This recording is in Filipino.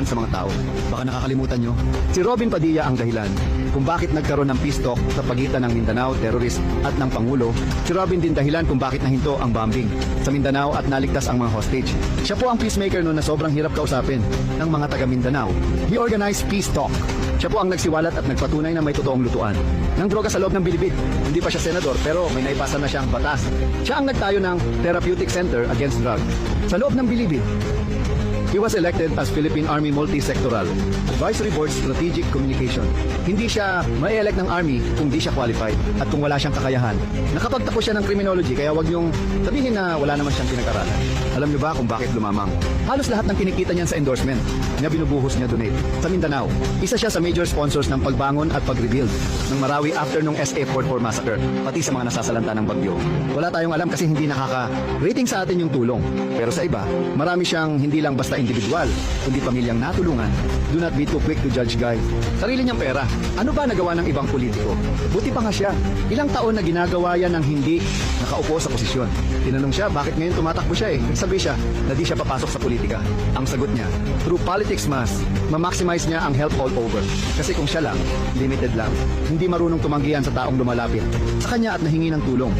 sa mga tao. Baka nakakalimutan nyo, si Robin Padilla ang dahilan kung bakit nagkaroon ng peace talk sa pagitan ng Mindanao terrorist at ng Pangulo. Si Robin din dahilan kung bakit nahinto ang bombing sa Mindanao at naligtas ang mga hostage. Siya po ang peacemaker noon na sobrang hirap kausapin ng mga taga Mindanao. He organized peace talk. Siya po ang nagsiwalat at nagpatunay na may totoong lutuan ng droga sa loob ng Bilibid. Hindi pa siya senador pero may naipasa na siyang batas. Siya ang nagtayo ng Therapeutic Center Against Drug sa loob ng Bilibid. He was elected as Philippine Army Multi-Sectoral Advisory Board Strategic Communication. Hindi siya ma-elect ng Army kung di siya qualified at kung wala siyang kakayahan. Nakapagtapos siya ng criminology kaya wag niyong sabihin na wala naman siyang pinag-aralan. Alam niyo ba kung bakit lumamang? Halos lahat ng kinikita niyan sa endorsement niya binubuhos niya donate sa Mindanao. Isa siya sa major sponsors ng pagbangon at pag-rebuild ng Marawi after nung SA-44 massacre, pati sa mga nasasalanta ng bagyo. Wala tayong alam kasi hindi nakaka-rating sa atin yung tulong. Pero sa iba, marami siyang hindi lang basta individual, kundi pamilyang natulungan. Do not be too quick to judge, guys. Sarili niyang pera. Ano ba nagawa ng ibang politiko? Buti pa nga siya. Ilang taon na ginagawa yan ng hindi nakaupo sa posisyon. Tinanong siya, bakit ngayon tumatakbo siya eh? Nagsabi siya na di siya papasok sa politika. Ang sagot niya, through politics ma-maximize niya ang help all over. Kasi kung siya lang, limited lang. Hindi marunong tumanggihan sa taong lumalapit sa kanya at nahingi ng tulong.